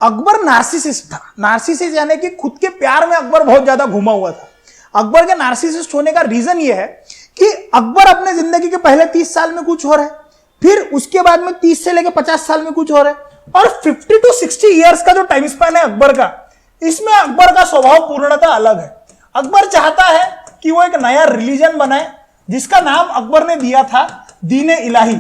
Akbar narcissist था। Narcissist यानी कि खुद के प्यार में अकबर बहुत ज्यादा घुमा हुआ था। अकबर के नार्सिसिस्ट होने का रीजन यह है कि अकबर अपने जिंदगी के पहले 30 साल में कुछ हो रहा है, फिर उसके बाद में 30 से लेकर 50 साल में कुछ हो रहा है, और 50 to 60 ईयर्स का जो टाइम स्पैन है अकबर का, इसमें अकबर का स्वभाव पूर्णतः अलग है। अकबर चाहता है कि वो एक नया रिलीजन बनाए जिसका नाम अकबर ने दिया था दीन इलाही।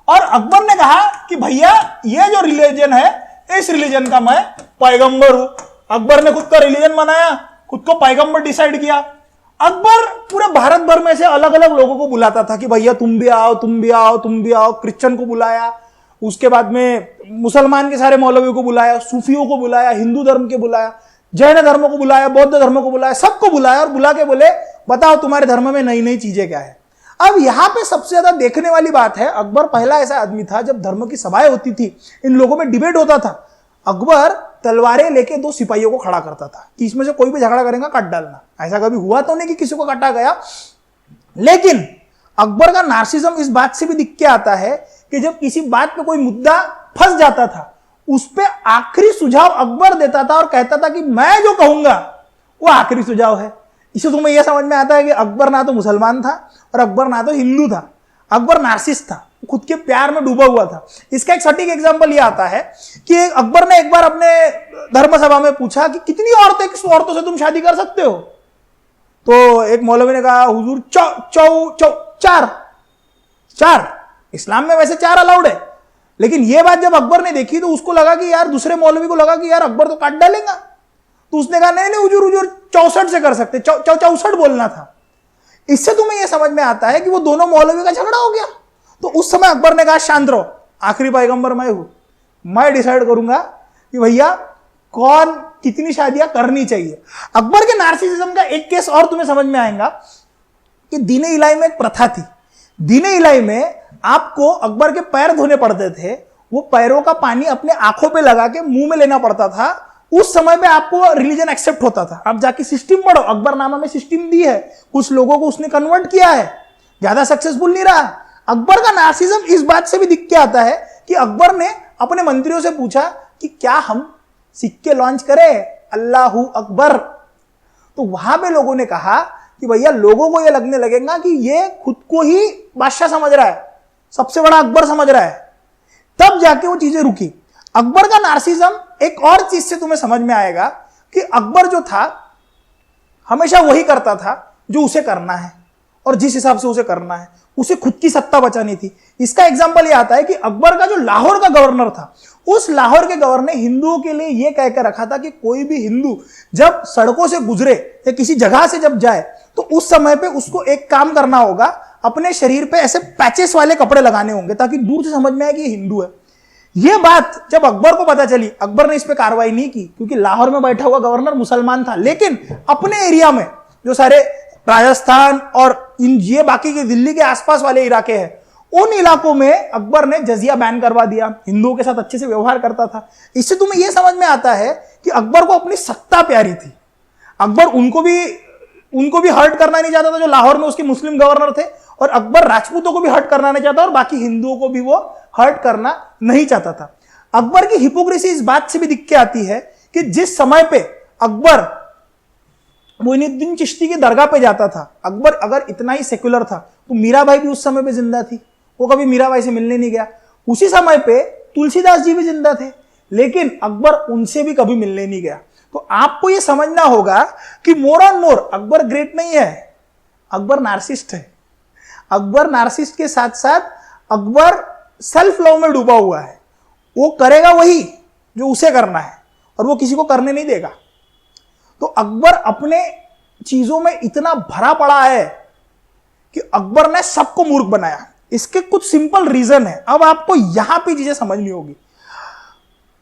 और अकबर ने कहा कि भैया ये जो रिलीजन है, इस रिलीजन का मैं पैगंबर हूं। अकबर ने खुद का रिलीजन बनाया, खुद को पैगंबर डिसाइड किया। अकबर पूरे भारत भर में से अलग अलग लोगों को बुलाता था कि भैया तुम भी आओ, तुम भी आओ, तुम भी आओ। क्रिश्चियन को बुलाया, उसके बाद में मुसलमान के सारे मौलवियों को बुलाया, सूफियों को बुलाया, हिंदू धर्म के बुलाया, जैन धर्म को बुलाया, बौद्ध धर्म को बुलाया, सबको बुलाया और बुला के बोले बताओ तुम्हारे धर्म में नई नई चीजें क्या है। अब यहां पे सबसे ज्यादा देखने वाली बात है, अकबर पहला ऐसा आदमी था, जब धर्म की सभाएं होती थी, इन लोगों में डिबेट होता था, अकबर तलवारें लेके 2 सिपाहियों को खड़ा करता था कि इसमें से कोई भी झगड़ा करेगा काट डालना। ऐसा कभी हुआ तो नहीं कि किसी को काटा गया, लेकिन अकबर का नार्सिज्म इस बात से भी दिख के आता है कि जब किसी बात पे कोई मुद्दा फंस जाता था, उस पे आखिरी सुझाव अकबर देता था और कहता था कि मैं जो कहूंगा वो आखिरी सुझाव है। इससे तुम्हें यह समझ में आता है कि अकबर ना तो मुसलमान था और अकबर ना तो हिंदू था, अकबर नार्सिस्ट था, खुद के प्यार में डूबा हुआ था। इसका एक सटीक एग्जांपल यह आता है कि अकबर ने एक बार अपने धर्म सभा में पूछा कि कितनी औरतें, किस औरतों से तुम शादी कर सकते हो? तो एक मौलवी ने कहा हुजूर चार। इस्लाम में वैसे 4 अलाउड है, लेकिन यह बात जब अकबर ने देखी तो उसको लगा कि यार, दूसरे मौलवी को लगा कि यार अकबर तो काट डालेगा, तो उसने कहा नहीं हुजूर 64 से कर सकते, 64 बोलना था। इससे तुम्हें यह समझ में आता है कि वो दोनों मौलवी का झगड़ा हो गया। तो उस समय अकबर ने कहा शांत रहो, आखिरी पैगंबर मैं हूं, मैं डिसाइड करूंगा कि भैया कौन कितनी शादियां करनी चाहिए। अकबर के नार्सिसिज्म का एक केस और तुम्हें समझ में आएगा कि दीन इलाही में एक प्रथा थी। दीन इलाही में आपको अकबर के पैर धोने पड़ते थे, वो पैरों का पानी अपने आंखों पे लगा के मुंह में लेना पड़ता था। उस समय पे आपको रिलीजन एक्सेप्ट होता था। आप जाके सिस्टम पढ़ो, अकबरनामा में सिस्टम दी है, कुछ लोगों को उसने कन्वर्ट किया है, ज्यादा सक्सेसफुल नहीं रहा। अकबर का नार्सिज्म इस बात से भी दिख के आता है कि अकबर ने अपने मंत्रियों से पूछा कि क्या हम सिक्के लॉन्च करें, अल्लाहू अकबर। तो वहां पे लोगों ने कहा कि भैया लोगों को यह लगने लगेगा कि ये खुद को ही बादशाह समझ रहा है, सबसे बड़ा अकबर समझ रहा है। तब जाके वो चीजें रुकी। अकबर का नार्सिज्म एक और चीज से तुम्हें समझ में आएगा कि अकबर जो था हमेशा वही करता था जो उसे करना है और जिस हिसाब से उसे करना है, उसे खुद की सत्ता बचानी थी। इसका एग्जांपल यह आता है कि अकबर का जो लाहौर का गवर्नर था, उस लाहौर के गवर्नर ने हिंदुओं के लिए यह कहकर रखा था कि कोई भी हिंदू जब सड़कों से गुजरे या किसी जगह से जब जाए तो उस समय पे उसको एक काम करना होगा, अपने शरीर पे ऐसे पैचेस वाले कपड़े लगाने होंगे ताकि दूर से समझ में आए कि ये हिंदू है। यह बात जब अकबर को पता चली, अकबर ने इस पे कार्रवाई नहीं की क्योंकि लाहौर में बैठा हुआ गवर्नर मुसलमान था, लेकिन अपने एरिया में जो सारे राजस्थान और ये बाकी के दिल्ली के आसपास वाले इलाके हैं, उन इलाकों में अकबर ने जजिया बैन करवा दिया, हिंदुओं के साथ अच्छे से व्यवहार करता था। इससे तुम्हें यह समझ में आता है कि अकबर को अपनी सत्ता प्यारी थी। अकबर उनको भी हर्ट करना नहीं चाहता था जो लाहौर में उसके मुस्लिम गवर्नर थे, और अकबर राजपूतों को भी हर्ट करना नहीं चाहता और बाकी हिंदुओं को भी वो हर्ट करना नहीं चाहता था। अकबर की हिपोक्रेसी इस बात से भी दिख के आती है कि जिस समय पे अकबर मोइनुद्दीन चिश्ती की दरगाह पे जाता था, अकबर अगर इतना ही सेक्युलर था तो मीराबाई भी उस समय पे जिंदा थी, वो कभी मीराबाई से मिलने नहीं गया। उसी समय पे तुलसीदास जी भी जिंदा थे, लेकिन अकबर उनसे भी कभी मिलने नहीं गया। तो आपको यह समझना होगा कि more on more Akbar great नहीं है, अकबर नार्सिस्ट है। अकबर नार्सिस्ट के साथ साथ अकबर सेल्फ लव में डूबा हुआ है। वो करेगा वही जो उसे करना है और वो किसी को करने नहीं देगा। तो अकबर अपने चीजों में इतना भरा पड़ा है कि अकबर ने सबको मूर्ख बनाया। इसके कुछ सिंपल रीजन है, अब आपको यहां पे चीजें समझनी होगी।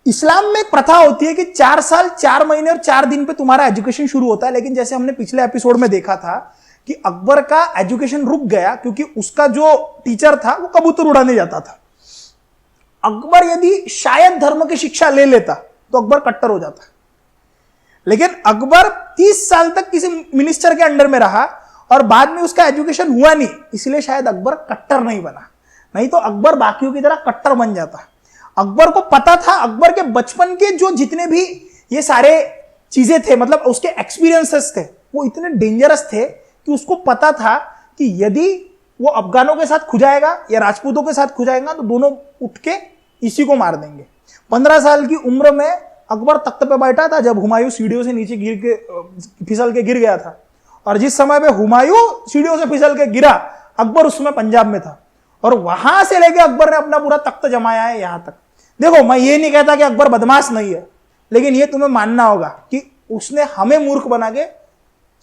इस्लाम में एक प्रथा होती है कि 4 साल 4 महीने और 4 दिन पे तुम्हारा एजुकेशन शुरू होता है, लेकिन जैसे हमने पिछले एपिसोड में देखा था कि अकबर का एजुकेशन रुक गया क्योंकि उसका जो टीचर था वो कबूतर उड़ाने जाता था। अकबर यदि शायद धर्म की शिक्षा ले लेता तो अकबर कट्टर हो जाता, लेकिन अकबर 30 साल तक किसी मिनिस्टर के अंडर में रहा और बाद में उसका एजुकेशन हुआ नहीं, इसलिए शायद अकबर कट्टर नहीं बना, नहीं तो अकबर बाकियों की तरह कट्टर बन जाता। अकबर को पता था, अकबर के बचपन के जो जितने भी ये सारे चीजें थे, मतलब उसके एक्सपीरियंसेस थे, वो इतने डेंजरस थे कि उसको पता था कि यदि वो अफगानों के साथ खुजाएगा या राजपूतों के साथ खुजाएगा तो दोनों उठ के इसी को मार देंगे। 15 साल की उम्र में अकबर तख्त पे बैठा था जब हुमायूं सीढ़ियों से नीचे फिसल के गिर गया था, और जिस समय पे हुमायूं सीढ़ियों से फिसल के गिरा, अकबर उस समय पंजाब में था, और वहां से लेके अकबर ने अपना पूरा तख्त जमाया है यहां तक। देखो, मैं ये नहीं कहता कि अकबर बदमाश नहीं है, लेकिन ये तुम्हें मानना होगा कि उसने हमें मूर्ख बना के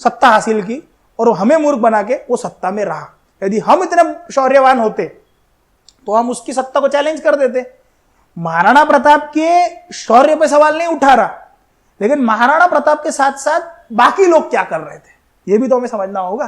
सत्ता हासिल की और हमें मूर्ख बना के वो सत्ता में रहा। यदि हम इतने शौर्यवान होते तो हम उसकी सत्ता को चैलेंज कर देते। महाराणा प्रताप के शौर्य पे सवाल नहीं उठा रहा, लेकिन महाराणा प्रताप के साथ साथ बाकी लोग क्या कर रहे थे ये भी तो हमें समझना होगा।